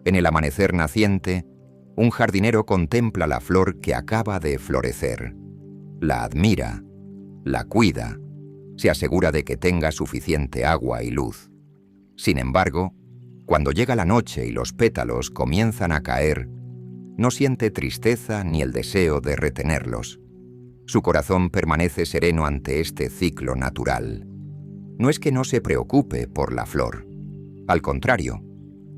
En el amanecer naciente, un jardinero contempla la flor que acaba de florecer. La admira, la cuida, se asegura de que tenga suficiente agua y luz. Sin embargo, cuando llega la noche y los pétalos comienzan a caer, no siente tristeza ni el deseo de retenerlos. Su corazón permanece sereno ante este ciclo natural. No es que no se preocupe por la flor. Al contrario,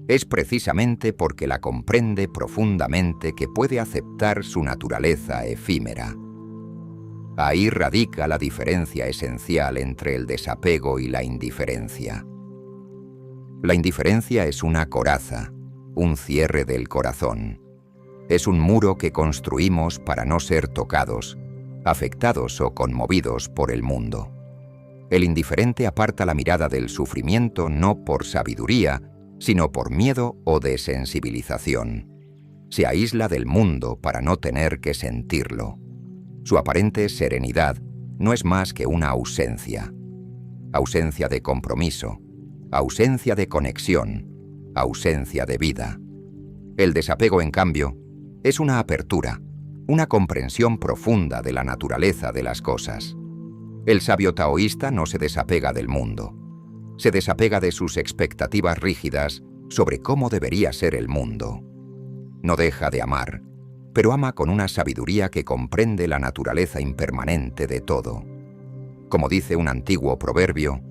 es precisamente porque la comprende profundamente que puede aceptar su naturaleza efímera. Ahí radica la diferencia esencial entre el desapego y la indiferencia. La indiferencia es una coraza, un cierre del corazón. Es un muro que construimos para no ser tocados, afectados o conmovidos por el mundo. El indiferente aparta la mirada del sufrimiento no por sabiduría, sino por miedo o desensibilización. Se aísla del mundo para no tener que sentirlo. Su aparente serenidad no es más que una ausencia. Ausencia de compromiso, ausencia de conexión, ausencia de vida. El desapego, en cambio, es una apertura, una comprensión profunda de la naturaleza de las cosas. El sabio taoísta no se desapega del mundo. Se desapega de sus expectativas rígidas sobre cómo debería ser el mundo. No deja de amar, pero ama con una sabiduría que comprende la naturaleza impermanente de todo. Como dice un antiguo proverbio,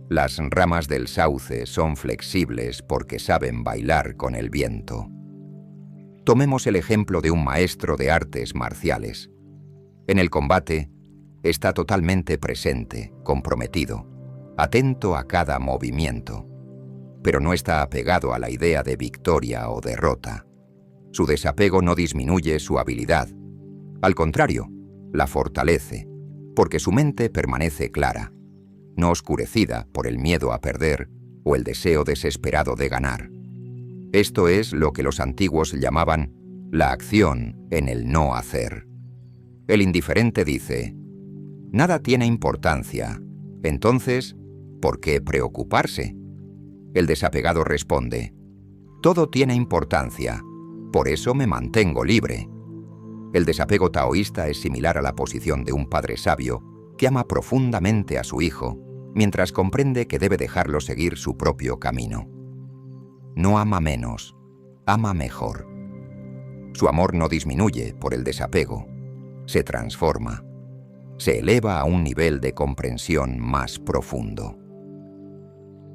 las ramas del sauce son flexibles porque saben bailar con el viento. Tomemos el ejemplo de un maestro de artes marciales. En el combate, está totalmente presente, comprometido, atento a cada movimiento, pero no está apegado a la idea de victoria o derrota. Su desapego no disminuye su habilidad. Al contrario, la fortalece, porque su mente permanece clara, no oscurecida por el miedo a perder o el deseo desesperado de ganar. Esto es lo que los antiguos llamaban la acción en el no hacer. El indiferente dice: nada tiene importancia, entonces, ¿por qué preocuparse? El desapegado responde: todo tiene importancia, por eso me mantengo libre. El desapego taoísta es similar a la posición de un padre sabio que ama profundamente a su hijo, mientras comprende que debe dejarlo seguir su propio camino. No ama menos, ama mejor. Su amor no disminuye por el desapego, se transforma, se eleva a un nivel de comprensión más profundo.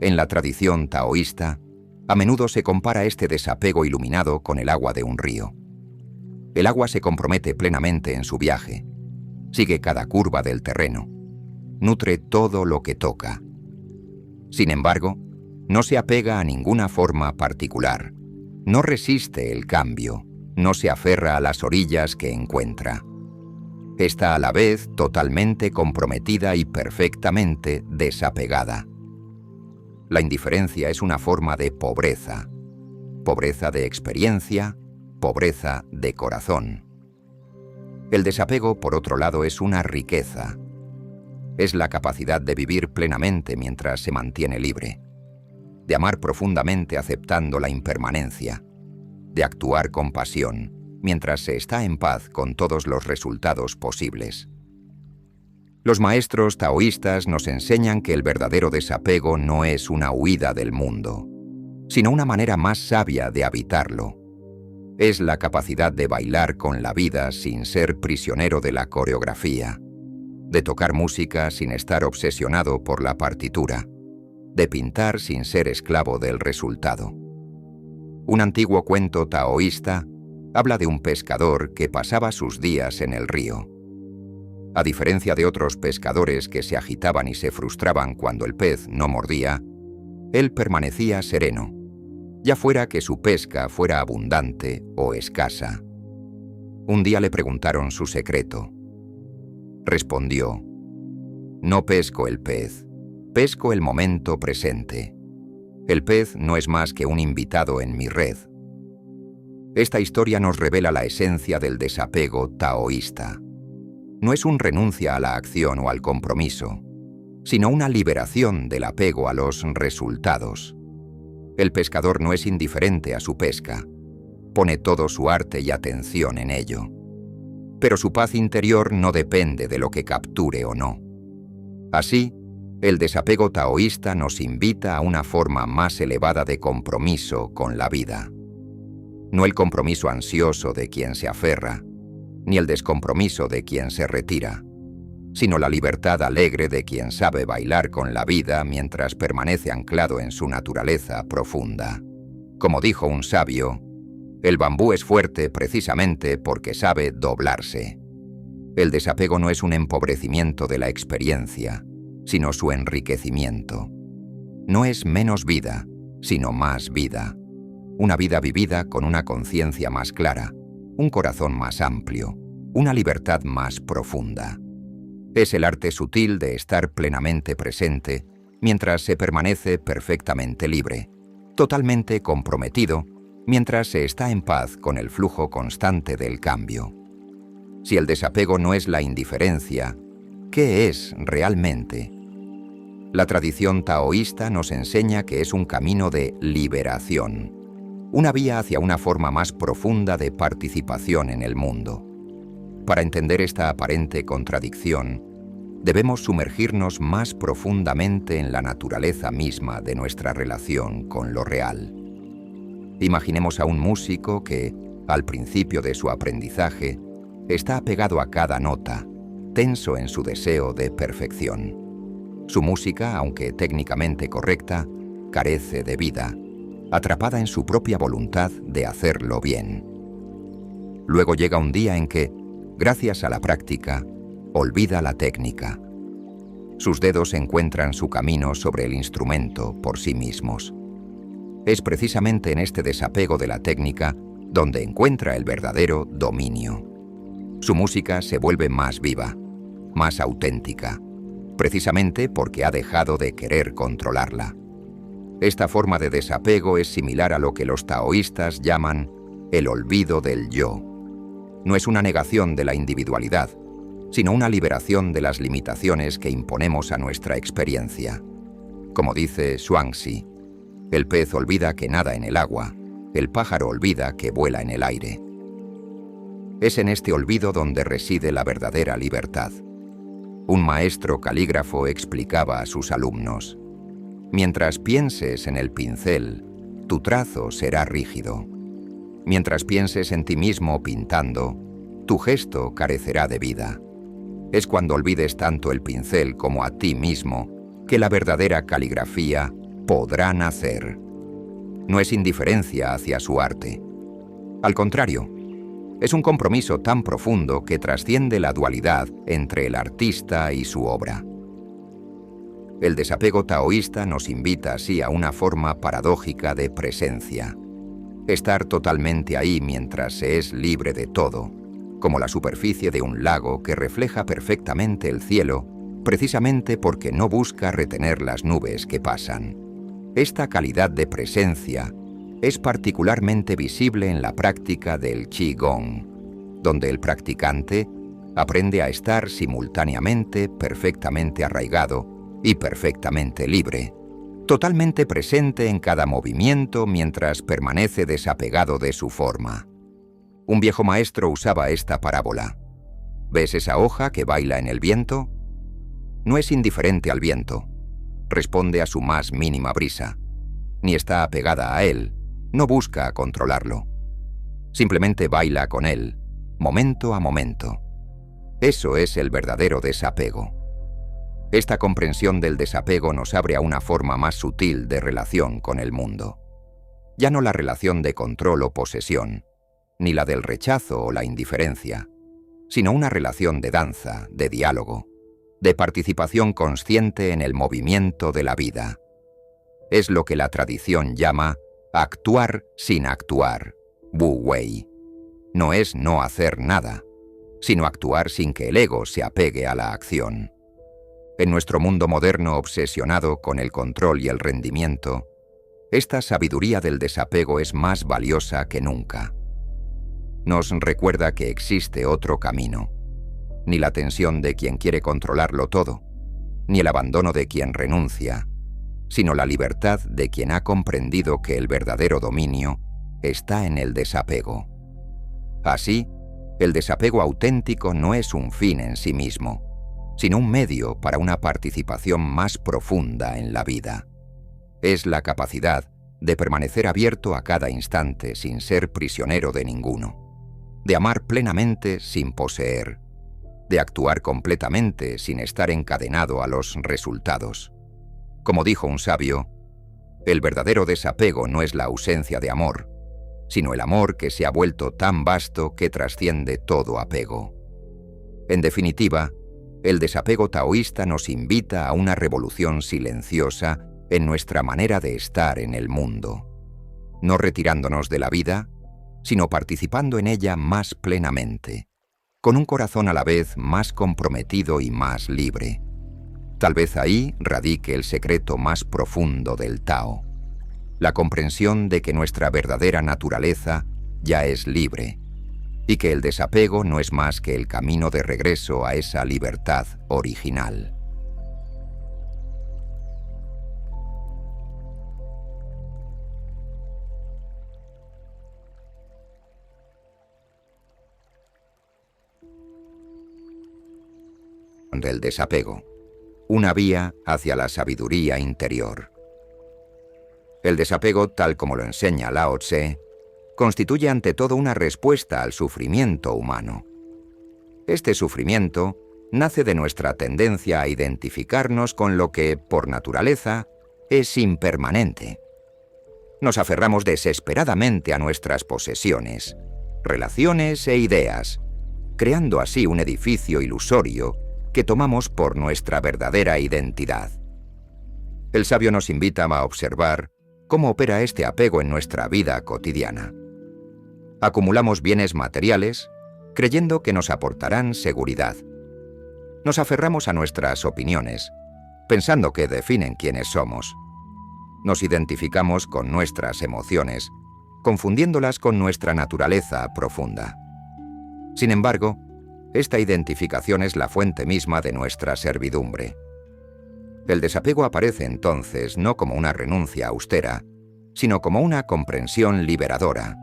En la tradición taoísta, a menudo se compara este desapego iluminado con el agua de un río. El agua se compromete plenamente en su viaje, sigue cada curva del terreno, nutre todo lo que toca. Sin embargo, no se apega a ninguna forma particular, no resiste el cambio, no se aferra a las orillas que encuentra. Está a la vez totalmente comprometida y perfectamente desapegada. La indiferencia es una forma de pobreza, pobreza de experiencia, pobreza de corazón. El desapego, por otro lado, es una riqueza. Es la capacidad de vivir plenamente mientras se mantiene libre, de amar profundamente aceptando la impermanencia, de actuar con pasión mientras se está en paz con todos los resultados posibles. Los maestros taoístas nos enseñan que el verdadero desapego no es una huida del mundo, sino una manera más sabia de habitarlo. Es la capacidad de bailar con la vida sin ser prisionero de la coreografía, de tocar música sin estar obsesionado por la partitura, de pintar sin ser esclavo del resultado. Un antiguo cuento taoísta habla de un pescador que pasaba sus días en el río. A diferencia de otros pescadores que se agitaban y se frustraban cuando el pez no mordía, él permanecía sereno, ya fuera que su pesca fuera abundante o escasa. Un día le preguntaron su secreto. Respondió: no pesco el pez, pesco el momento presente. El pez no es más que un invitado en mi red. Esta historia nos revela la esencia del desapego taoísta. No es un renuncia a la acción o al compromiso, sino una liberación del apego a los resultados. El pescador no es indiferente a su pesca. Pone todo su arte y atención en ello. Pero su paz interior no depende de lo que capture o no. Así, el desapego taoísta nos invita a una forma más elevada de compromiso con la vida. No el compromiso ansioso de quien se aferra, ni el descompromiso de quien se retira, sino la libertad alegre de quien sabe bailar con la vida mientras permanece anclado en su naturaleza profunda. Como dijo un sabio, el bambú es fuerte precisamente porque sabe doblarse. El desapego no es un empobrecimiento de la experiencia, sino su enriquecimiento. No es menos vida, sino más vida. Una vida vivida con una conciencia más clara, un corazón más amplio, una libertad más profunda. Es el arte sutil de estar plenamente presente mientras se permanece perfectamente libre, totalmente comprometido mientras se está en paz con el flujo constante del cambio. Si el desapego no es la indiferencia, ¿qué es realmente? La tradición taoísta nos enseña que es un camino de liberación, una vía hacia una forma más profunda de participación en el mundo. Para entender esta aparente contradicción, debemos sumergirnos más profundamente en la naturaleza misma de nuestra relación con lo real. Imaginemos a un músico que, al principio de su aprendizaje, está apegado a cada nota, tenso en su deseo de perfección. Su música, aunque técnicamente correcta, carece de vida, atrapada en su propia voluntad de hacerlo bien. Luego llega un día en que, gracias a la práctica, olvida la técnica. Sus dedos encuentran su camino sobre el instrumento por sí mismos. Es precisamente en este desapego de la técnica donde encuentra el verdadero dominio. Su música se vuelve más viva, más auténtica, precisamente porque ha dejado de querer controlarla. Esta forma de desapego es similar a lo que los taoístas llaman el olvido del yo. No es una negación de la individualidad, sino una liberación de las limitaciones que imponemos a nuestra experiencia. Como dice Zhuangzi, el pez olvida que nada en el agua, el pájaro olvida que vuela en el aire. Es en este olvido donde reside la verdadera libertad. Un maestro calígrafo explicaba a sus alumnos: mientras pienses en el pincel, tu trazo será rígido. Mientras pienses en ti mismo pintando, tu gesto carecerá de vida. Es cuando olvides tanto el pincel como a ti mismo que la verdadera caligrafía podrá nacer. No es indiferencia hacia su arte. Al contrario, es un compromiso tan profundo que trasciende la dualidad entre el artista y su obra. El desapego taoísta nos invita así a una forma paradójica de presencia. Estar totalmente ahí mientras se es libre de todo, como la superficie de un lago que refleja perfectamente el cielo, precisamente porque no busca retener las nubes que pasan. Esta calidad de presencia es particularmente visible en la práctica del Qigong, donde el practicante aprende a estar simultáneamente perfectamente arraigado y perfectamente libre, totalmente presente en cada movimiento mientras permanece desapegado de su forma. Un viejo maestro usaba esta parábola. ¿Ves esa hoja que baila en el viento? No es indiferente al viento, responde a su más mínima brisa, ni está apegada a él, no busca controlarlo. Simplemente baila con él, momento a momento. Eso es el verdadero desapego. Esta comprensión del desapego nos abre a una forma más sutil de relación con el mundo. Ya no la relación de control o posesión, ni la del rechazo o la indiferencia, sino una relación de danza, de diálogo, de participación consciente en el movimiento de la vida. Es lo que la tradición llama actuar sin actuar, Wu Wei. No es no hacer nada, sino actuar sin que el ego se apegue a la acción. En nuestro mundo moderno obsesionado con el control y el rendimiento, esta sabiduría del desapego es más valiosa que nunca. Nos recuerda que existe otro camino, ni la tensión de quien quiere controlarlo todo, ni el abandono de quien renuncia, sino la libertad de quien ha comprendido que el verdadero dominio está en el desapego. Así, el desapego auténtico no es un fin en sí mismo, sino un medio para una participación más profunda en la vida. Es la capacidad de permanecer abierto a cada instante sin ser prisionero de ninguno, de amar plenamente sin poseer, de actuar completamente sin estar encadenado a los resultados. Como dijo un sabio, el verdadero desapego no es la ausencia de amor, sino el amor que se ha vuelto tan vasto que trasciende todo apego. En definitiva, el desapego taoísta nos invita a una revolución silenciosa en nuestra manera de estar en el mundo, no retirándonos de la vida, sino participando en ella más plenamente, con un corazón a la vez más comprometido y más libre. Tal vez ahí radique el secreto más profundo del Tao, la comprensión de que nuestra verdadera naturaleza ya es libre, y que el desapego no es más que el camino de regreso a esa libertad original. Del desapego, una vía hacia la sabiduría interior. El desapego, tal como lo enseña Lao Tse, constituye ante todo una respuesta al sufrimiento humano. Este sufrimiento nace de nuestra tendencia a identificarnos con lo que, por naturaleza, es impermanente. Nos aferramos desesperadamente a nuestras posesiones, relaciones e ideas, creando así un edificio ilusorio que tomamos por nuestra verdadera identidad. El sabio nos invita a observar cómo opera este apego en nuestra vida cotidiana. Acumulamos bienes materiales creyendo que nos aportarán seguridad. Nos aferramos a nuestras opiniones, pensando que definen quiénes somos. Nos identificamos con nuestras emociones, confundiéndolas con nuestra naturaleza profunda. Sin embargo, esta identificación es la fuente misma de nuestra servidumbre. El desapego aparece entonces no como una renuncia austera, sino como una comprensión liberadora.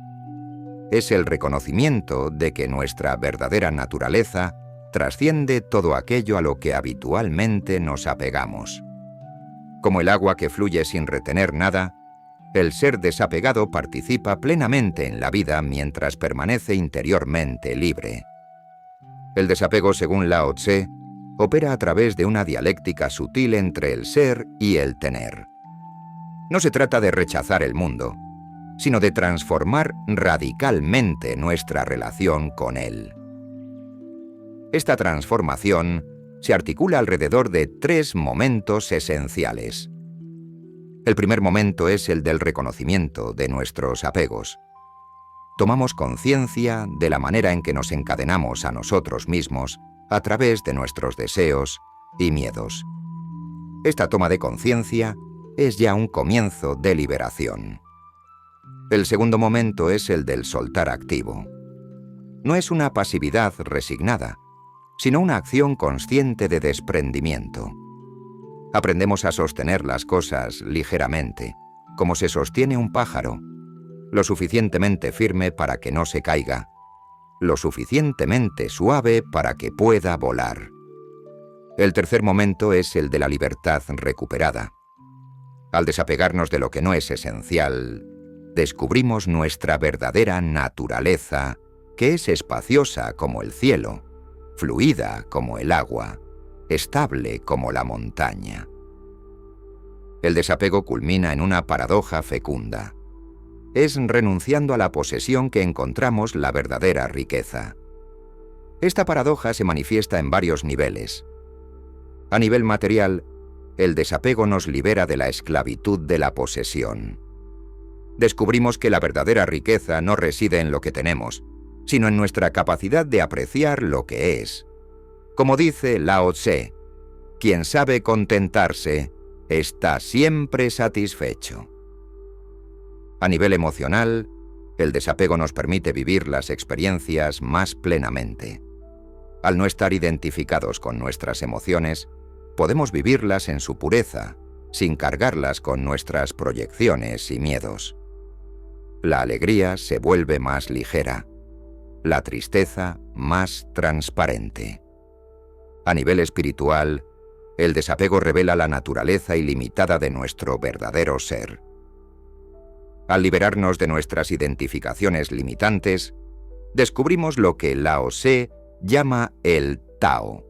Es el reconocimiento de que nuestra verdadera naturaleza trasciende todo aquello a lo que habitualmente nos apegamos. Como el agua que fluye sin retener nada, el ser desapegado participa plenamente en la vida mientras permanece interiormente libre. El desapego, según Lao Tse, opera a través de una dialéctica sutil entre el ser y el tener. No se trata de rechazar el mundo, sino de transformar radicalmente nuestra relación con él. Esta transformación se articula alrededor de 3 momentos esenciales. El primer momento es el del reconocimiento de nuestros apegos. Tomamos conciencia de la manera en que nos encadenamos a nosotros mismos a través de nuestros deseos y miedos. Esta toma de conciencia es ya un comienzo de liberación. El segundo momento es el del soltar activo. No es una pasividad resignada, sino una acción consciente de desprendimiento. Aprendemos a sostener las cosas ligeramente, como se sostiene un pájaro, lo suficientemente firme para que no se caiga, lo suficientemente suave para que pueda volar. El tercer momento es el de la libertad recuperada. Al desapegarnos de lo que no es esencial, descubrimos nuestra verdadera naturaleza, que es espaciosa como el cielo, fluida como el agua, estable como la montaña. El desapego culmina en una paradoja fecunda. Es renunciando a la posesión que encontramos la verdadera riqueza. Esta paradoja se manifiesta en varios niveles. A nivel material, el desapego nos libera de la esclavitud de la posesión. Descubrimos que la verdadera riqueza no reside en lo que tenemos, sino en nuestra capacidad de apreciar lo que es. Como dice Lao Tse, quien sabe contentarse está siempre satisfecho. A nivel emocional, el desapego nos permite vivir las experiencias más plenamente. Al no estar identificados con nuestras emociones, podemos vivirlas en su pureza, sin cargarlas con nuestras proyecciones y miedos. La alegría se vuelve más ligera, la tristeza más transparente. A nivel espiritual, el desapego revela la naturaleza ilimitada de nuestro verdadero ser. Al liberarnos de nuestras identificaciones limitantes, descubrimos lo que Lao Tse llama el Tao,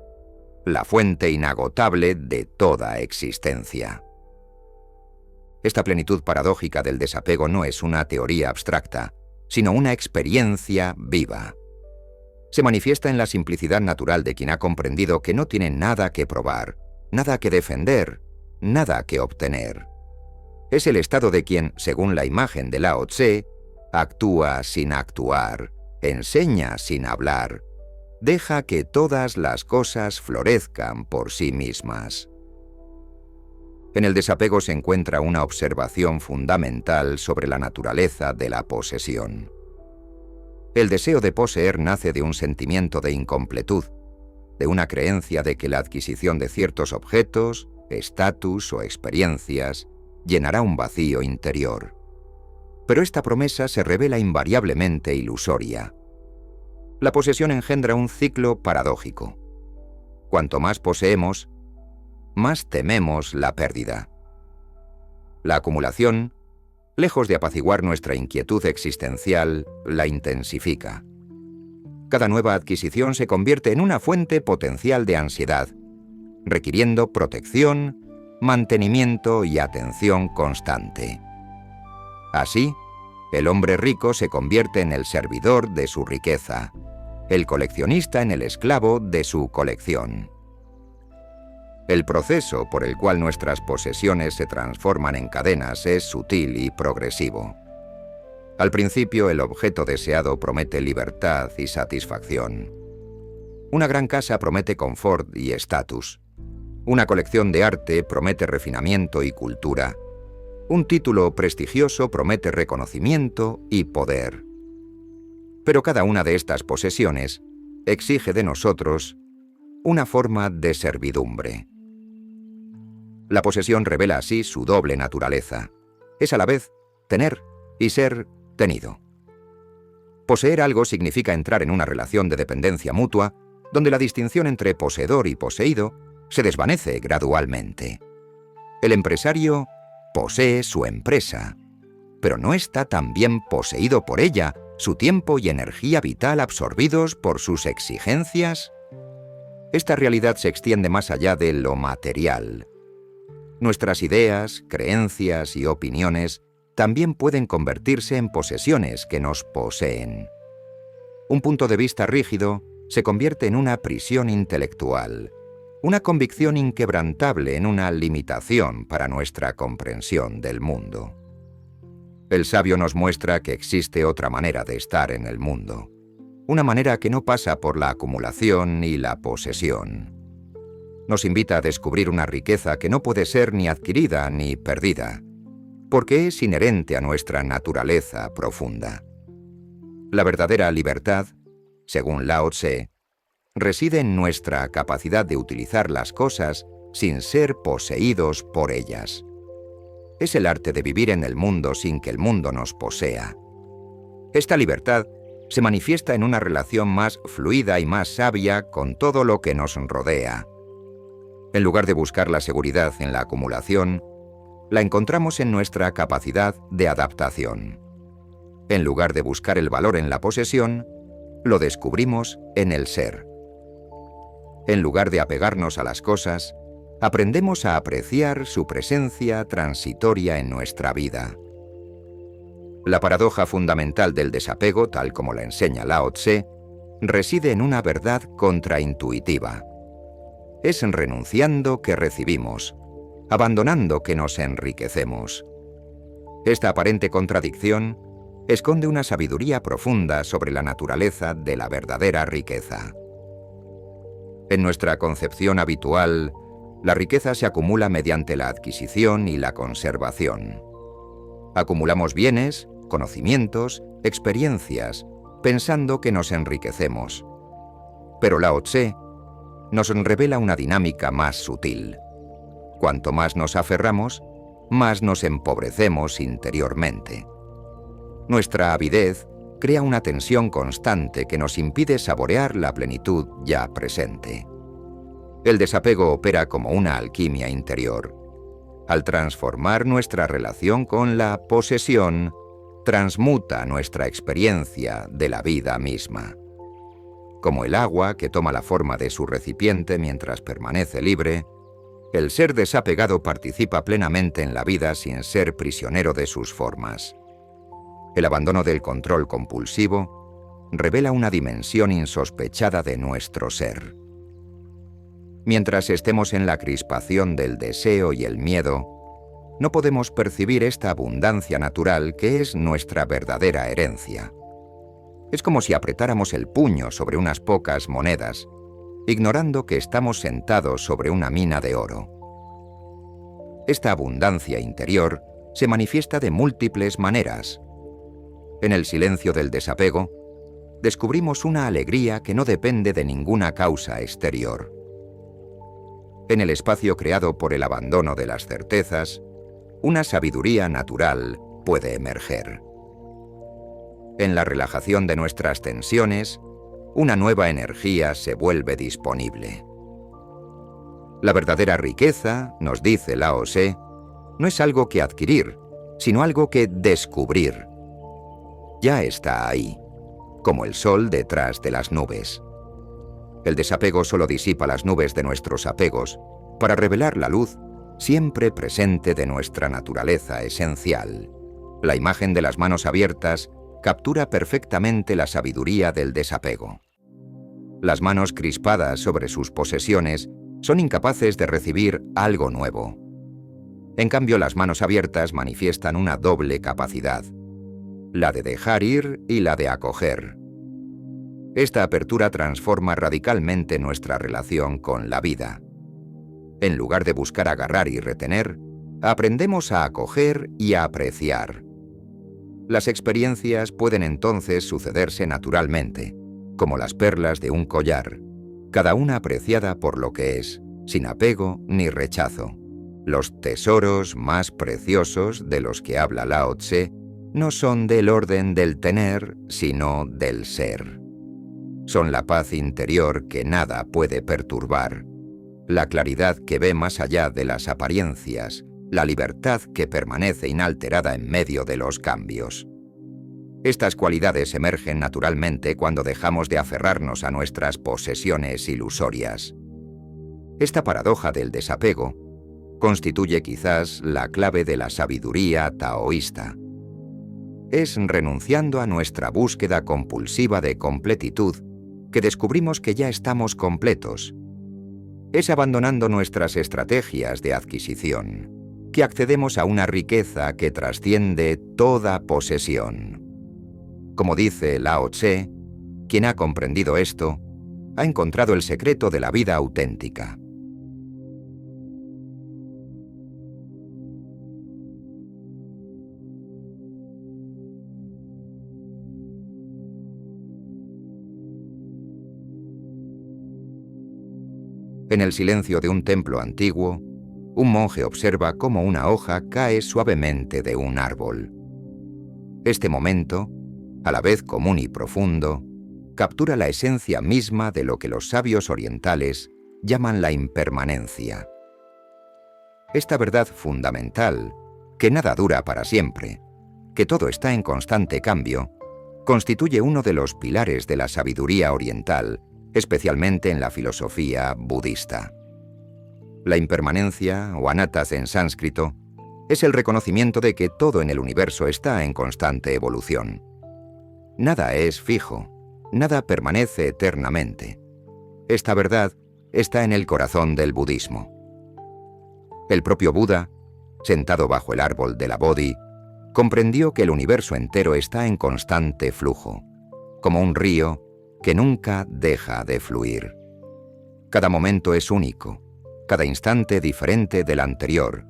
la fuente inagotable de toda existencia. Esta plenitud paradójica del desapego no es una teoría abstracta, sino una experiencia viva. Se manifiesta en la simplicidad natural de quien ha comprendido que no tiene nada que probar, nada que defender, nada que obtener. Es el estado de quien, según la imagen de Lao Tse, actúa sin actuar, enseña sin hablar, deja que todas las cosas florezcan por sí mismas. En el desapego se encuentra una observación fundamental sobre la naturaleza de la posesión. El deseo de poseer nace de un sentimiento de incompletud, de una creencia de que la adquisición de ciertos objetos, estatus o experiencias llenará un vacío interior. Pero esta promesa se revela invariablemente ilusoria. La posesión engendra un ciclo paradójico. Cuanto más poseemos, más tememos la pérdida. La acumulación, lejos de apaciguar nuestra inquietud existencial, la intensifica. Cada nueva adquisición se convierte en una fuente potencial de ansiedad, requiriendo protección, mantenimiento y atención constante. Así, el hombre rico se convierte en el servidor de su riqueza, el coleccionista en el esclavo de su colección. El proceso por el cual nuestras posesiones se transforman en cadenas es sutil y progresivo. Al principio, el objeto deseado promete libertad y satisfacción. Una gran casa promete confort y estatus. Una colección de arte promete refinamiento y cultura. Un título prestigioso promete reconocimiento y poder. Pero cada una de estas posesiones exige de nosotros una forma de servidumbre. La posesión revela así su doble naturaleza. Es a la vez tener y ser tenido. Poseer algo significa entrar en una relación de dependencia mutua, donde la distinción entre poseedor y poseído se desvanece gradualmente. El empresario posee su empresa, pero ¿no está también poseído por ella, su tiempo y energía vital absorbidos por sus exigencias? Esta realidad se extiende más allá de lo material. Nuestras ideas, creencias y opiniones también pueden convertirse en posesiones que nos poseen. Un punto de vista rígido se convierte en una prisión intelectual, una convicción inquebrantable en una limitación para nuestra comprensión del mundo. El sabio nos muestra que existe otra manera de estar en el mundo, una manera que no pasa por la acumulación y la posesión. Nos invita a descubrir una riqueza que no puede ser ni adquirida ni perdida, porque es inherente a nuestra naturaleza profunda. La verdadera libertad, según Lao Tse, reside en nuestra capacidad de utilizar las cosas sin ser poseídos por ellas. Es el arte de vivir en el mundo sin que el mundo nos posea. Esta libertad se manifiesta en una relación más fluida y más sabia con todo lo que nos rodea. En lugar de buscar la seguridad en la acumulación, la encontramos en nuestra capacidad de adaptación. En lugar de buscar el valor en la posesión, lo descubrimos en el ser. En lugar de apegarnos a las cosas, aprendemos a apreciar su presencia transitoria en nuestra vida. La paradoja fundamental del desapego, tal como la enseña Lao Tse, reside en una verdad contraintuitiva. Es renunciando que recibimos, abandonando que nos enriquecemos. Esta aparente contradicción esconde una sabiduría profunda sobre la naturaleza de la verdadera riqueza. En nuestra concepción habitual, la riqueza se acumula mediante la adquisición y la conservación. Acumulamos bienes, conocimientos, experiencias, pensando que nos enriquecemos. Pero Lao Tse nos revela una dinámica más sutil. Cuanto más nos aferramos, más nos empobrecemos interiormente. Nuestra avidez crea una tensión constante que nos impide saborear la plenitud ya presente. El desapego opera como una alquimia interior. Al transformar nuestra relación con la posesión, transmuta nuestra experiencia de la vida misma. Como el agua que toma la forma de su recipiente mientras permanece libre, el ser desapegado participa plenamente en la vida sin ser prisionero de sus formas. El abandono del control compulsivo revela una dimensión insospechada de nuestro ser. Mientras estemos en la crispación del deseo y el miedo, no podemos percibir esta abundancia natural que es nuestra verdadera herencia. Es como si apretáramos el puño sobre unas pocas monedas, ignorando que estamos sentados sobre una mina de oro. Esta abundancia interior se manifiesta de múltiples maneras. En el silencio del desapego, descubrimos una alegría que no depende de ninguna causa exterior. En el espacio creado por el abandono de las certezas, una sabiduría natural puede emerger. En la relajación de nuestras tensiones, una nueva energía se vuelve disponible. La verdadera riqueza, nos dice Lao Tse, no es algo que adquirir, sino algo que descubrir. Ya está ahí, como el sol detrás de las nubes. El desapego solo disipa las nubes de nuestros apegos para revelar la luz siempre presente de nuestra naturaleza esencial. La imagen de las manos abiertas captura perfectamente la sabiduría del desapego. Las manos crispadas sobre sus posesiones son incapaces de recibir algo nuevo. En cambio, las manos abiertas manifiestan una doble capacidad, la de dejar ir y la de acoger. Esta apertura transforma radicalmente nuestra relación con la vida. En lugar de buscar agarrar y retener, aprendemos a acoger y a apreciar. Las experiencias pueden entonces sucederse naturalmente, como las perlas de un collar, cada una apreciada por lo que es, sin apego ni rechazo. Los tesoros más preciosos de los que habla Lao Tse no son del orden del tener, sino del ser. Son la paz interior que nada puede perturbar, la claridad que ve más allá de las apariencias, la libertad que permanece inalterada en medio de los cambios. Estas cualidades emergen naturalmente cuando dejamos de aferrarnos a nuestras posesiones ilusorias. Esta paradoja del desapego constituye quizás la clave de la sabiduría taoísta. Es renunciando a nuestra búsqueda compulsiva de completitud que descubrimos que ya estamos completos. Es abandonando nuestras estrategias de adquisición que accedemos a una riqueza que trasciende toda posesión. Como dice Lao Tse, quien ha comprendido esto, ha encontrado el secreto de la vida auténtica. En el silencio de un templo antiguo, un monje observa cómo una hoja cae suavemente de un árbol. Este momento, a la vez común y profundo, captura la esencia misma de lo que los sabios orientales llaman la impermanencia. Esta verdad fundamental, que nada dura para siempre, que todo está en constante cambio, constituye uno de los pilares de la sabiduría oriental, especialmente en la filosofía budista. La impermanencia, o anatta en sánscrito, es el reconocimiento de que todo en el universo está en constante evolución. Nada es fijo, nada permanece eternamente. Esta verdad está en el corazón del budismo. El propio Buda, sentado bajo el árbol de la Bodhi, comprendió que el universo entero está en constante flujo, como un río que nunca deja de fluir. Cada momento es único, cada instante diferente del anterior,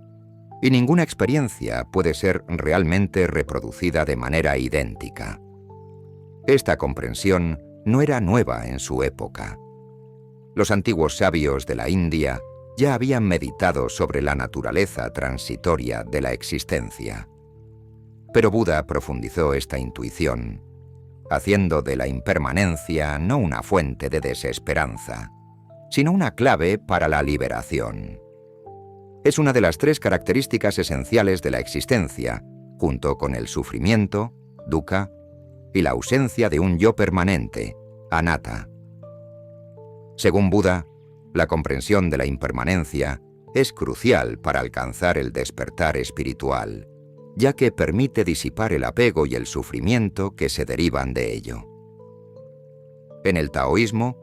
y ninguna experiencia puede ser realmente reproducida de manera idéntica. Esta comprensión no era nueva en su época. Los antiguos sabios de la India ya habían meditado sobre la naturaleza transitoria de la existencia. Pero Buda profundizó esta intuición, haciendo de la impermanencia no una fuente de desesperanza, sino una clave para la liberación. Es una de las 3 características esenciales de la existencia, junto con el sufrimiento, dukkha, y la ausencia de un yo permanente, anatta. Según Buda, la comprensión de la impermanencia es crucial para alcanzar el despertar espiritual, ya que permite disipar el apego y el sufrimiento que se derivan de ello. En el taoísmo,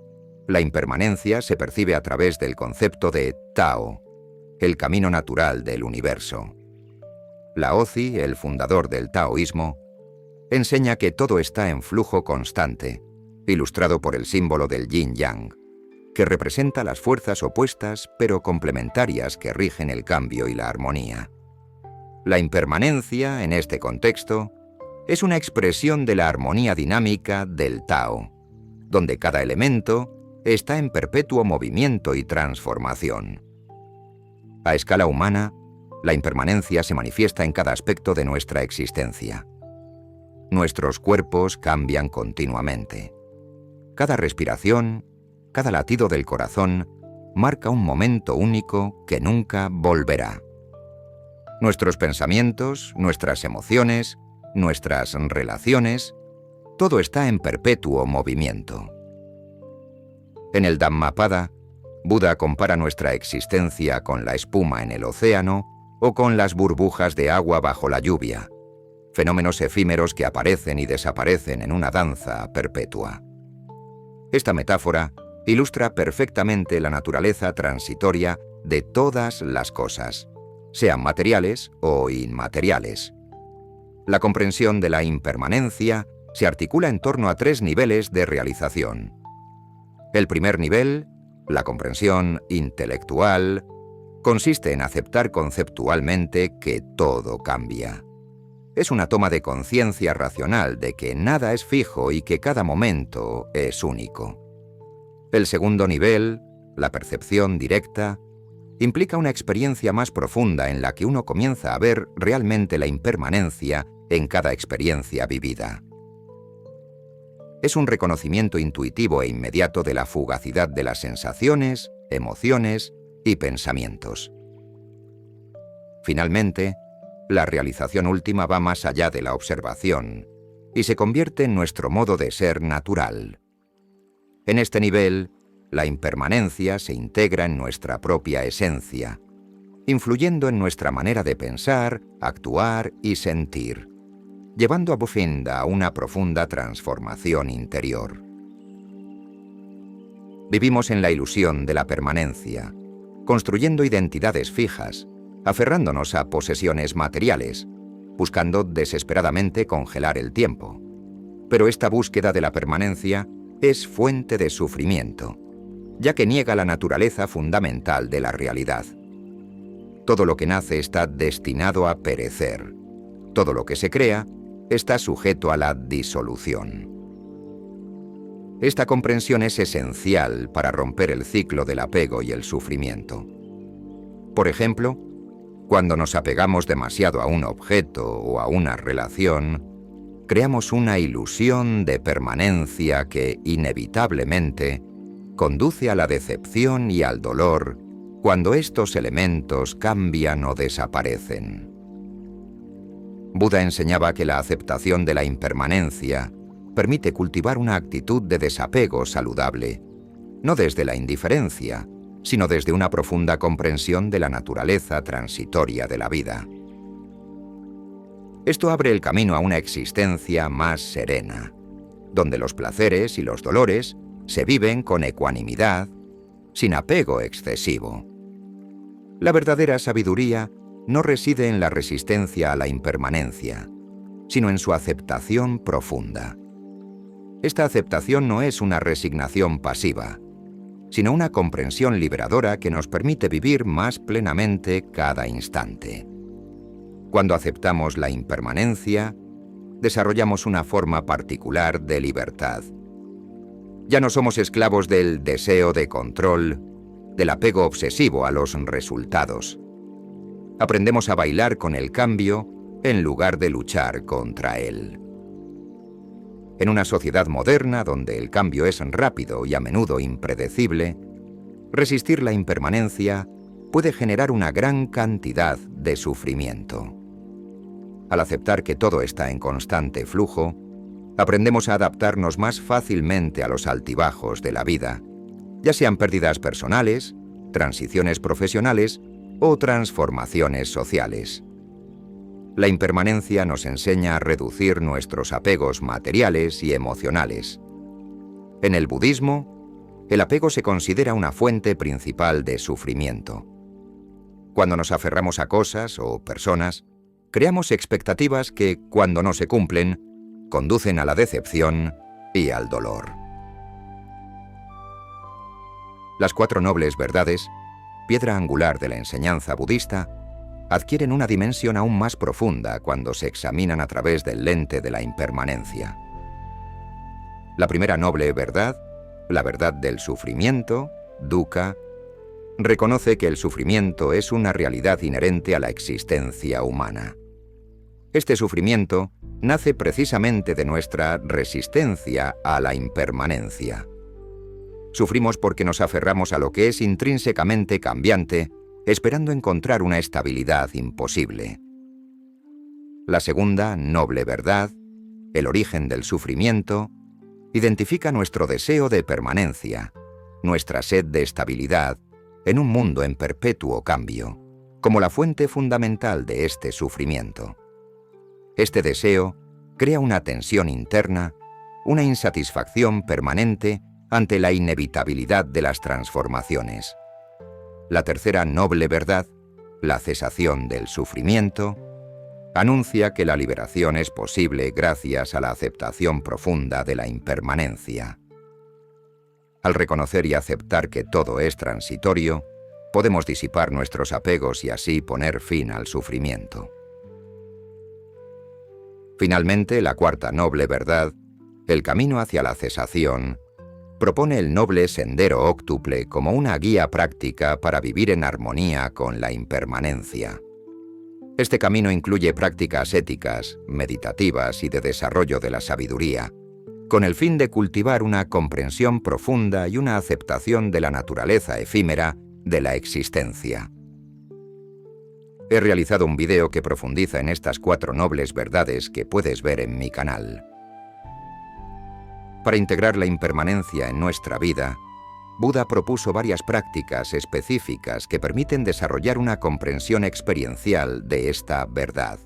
la impermanencia se percibe a través del concepto de Tao, el camino natural del universo. Laozi, el fundador del taoísmo, enseña que todo está en flujo constante, ilustrado por el símbolo del yin-yang, que representa las fuerzas opuestas pero complementarias que rigen el cambio y la armonía. La impermanencia, en este contexto, es una expresión de la armonía dinámica del Tao, donde cada elemento está en perpetuo movimiento y transformación. A escala humana, la impermanencia se manifiesta en cada aspecto de nuestra existencia. Nuestros cuerpos cambian continuamente. Cada respiración, cada latido del corazón, marca un momento único que nunca volverá. Nuestros pensamientos, nuestras emociones, nuestras relaciones, todo está en perpetuo movimiento. En el Dhammapada, Buda compara nuestra existencia con la espuma en el océano o con las burbujas de agua bajo la lluvia, fenómenos efímeros que aparecen y desaparecen en una danza perpetua. Esta metáfora ilustra perfectamente la naturaleza transitoria de todas las cosas, sean materiales o inmateriales. La comprensión de la impermanencia se articula en torno a 3 niveles de realización. El primer nivel, la comprensión intelectual, consiste en aceptar conceptualmente que todo cambia. Es una toma de conciencia racional de que nada es fijo y que cada momento es único. El segundo nivel, la percepción directa, implica una experiencia más profunda en la que uno comienza a ver realmente la impermanencia en cada experiencia vivida. Es un reconocimiento intuitivo e inmediato de la fugacidad de las sensaciones, emociones y pensamientos. Finalmente, la realización última va más allá de la observación y se convierte en nuestro modo de ser natural. En este nivel, la impermanencia se integra en nuestra propia esencia, influyendo en nuestra manera de pensar, actuar y sentir, llevando a fin a una profunda transformación interior. Vivimos en la ilusión de la permanencia, construyendo identidades fijas, aferrándonos a posesiones materiales, buscando desesperadamente congelar el tiempo. Pero esta búsqueda de la permanencia es fuente de sufrimiento, ya que niega la naturaleza fundamental de la realidad. Todo lo que nace está destinado a perecer. Todo lo que se crea está sujeto a la disolución. Esta comprensión es esencial para romper el ciclo del apego y el sufrimiento. Por ejemplo, cuando nos apegamos demasiado a un objeto o a una relación, creamos una ilusión de permanencia que, inevitablemente, conduce a la decepción y al dolor cuando estos elementos cambian o desaparecen. Buda enseñaba que la aceptación de la impermanencia permite cultivar una actitud de desapego saludable, no desde la indiferencia, sino desde una profunda comprensión de la naturaleza transitoria de la vida. Esto abre el camino a una existencia más serena, donde los placeres y los dolores se viven con ecuanimidad, sin apego excesivo. La verdadera sabiduría no reside en la resistencia a la impermanencia, sino en su aceptación profunda. Esta aceptación no es una resignación pasiva, sino una comprensión liberadora que nos permite vivir más plenamente cada instante. Cuando aceptamos la impermanencia, desarrollamos una forma particular de libertad. Ya no somos esclavos del deseo de control, del apego obsesivo a los resultados. Aprendemos a bailar con el cambio en lugar de luchar contra él. En una sociedad moderna donde el cambio es rápido y a menudo impredecible, resistir la impermanencia puede generar una gran cantidad de sufrimiento. Al aceptar que todo está en constante flujo, aprendemos a adaptarnos más fácilmente a los altibajos de la vida, ya sean pérdidas personales, transiciones profesionales o transformaciones sociales. La impermanencia nos enseña a reducir nuestros apegos materiales y emocionales. En el budismo, el apego se considera una fuente principal de sufrimiento. Cuando nos aferramos a cosas o personas, creamos expectativas que, cuando no se cumplen, conducen a la decepción y al dolor. Las 4 nobles verdades, piedra angular de la enseñanza budista, adquieren una dimensión aún más profunda cuando se examinan a través del lente de la impermanencia. La primera noble verdad, la verdad del sufrimiento, dukkha, reconoce que el sufrimiento es una realidad inherente a la existencia humana. Este sufrimiento nace precisamente de nuestra resistencia a la impermanencia. Sufrimos porque nos aferramos a lo que es intrínsecamente cambiante, esperando encontrar una estabilidad imposible. La segunda noble verdad, el origen del sufrimiento, identifica nuestro deseo de permanencia, nuestra sed de estabilidad en un mundo en perpetuo cambio, como la fuente fundamental de este sufrimiento. Este deseo crea una tensión interna, una insatisfacción permanente ante la inevitabilidad de las transformaciones. La tercera noble verdad, la cesación del sufrimiento, anuncia que la liberación es posible gracias a la aceptación profunda de la impermanencia. Al reconocer y aceptar que todo es transitorio, podemos disipar nuestros apegos y así poner fin al sufrimiento. Finalmente, la cuarta noble verdad, el camino hacia la cesación, propone el noble sendero óctuple como una guía práctica para vivir en armonía con la impermanencia. Este camino incluye prácticas éticas, meditativas y de desarrollo de la sabiduría, con el fin de cultivar una comprensión profunda y una aceptación de la naturaleza efímera de la existencia. He realizado un video que profundiza en estas 4 nobles verdades que puedes ver en mi canal. Para integrar la impermanencia en nuestra vida, Buda propuso varias prácticas específicas que permiten desarrollar una comprensión experiencial de esta verdad.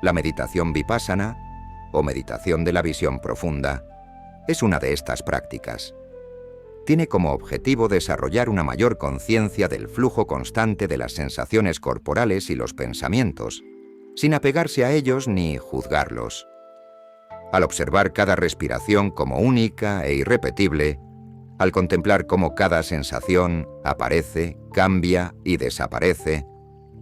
La meditación vipassana, o meditación de la visión profunda, es una de estas prácticas. Tiene como objetivo desarrollar una mayor conciencia del flujo constante de las sensaciones corporales y los pensamientos, sin apegarse a ellos ni juzgarlos. Al observar cada respiración como única e irrepetible, al contemplar cómo cada sensación aparece, cambia y desaparece,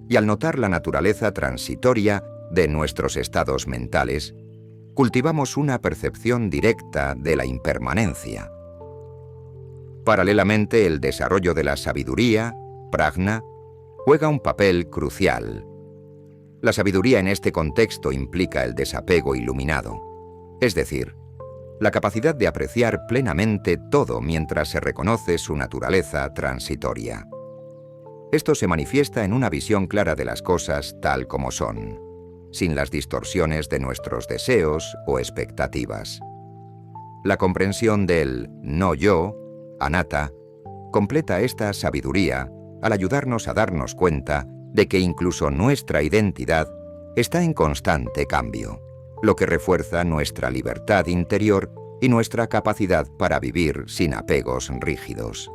y al notar la naturaleza transitoria de nuestros estados mentales, cultivamos una percepción directa de la impermanencia. Paralelamente, el desarrollo de la sabiduría, prajna, juega un papel crucial. La sabiduría en este contexto implica el desapego iluminado, es decir, la capacidad de apreciar plenamente todo mientras se reconoce su naturaleza transitoria. Esto se manifiesta en una visión clara de las cosas tal como son, sin las distorsiones de nuestros deseos o expectativas. La comprensión del no yo, anatta, completa esta sabiduría al ayudarnos a darnos cuenta de que incluso nuestra identidad está en constante cambio, lo que refuerza nuestra libertad interior y nuestra capacidad para vivir sin apegos rígidos.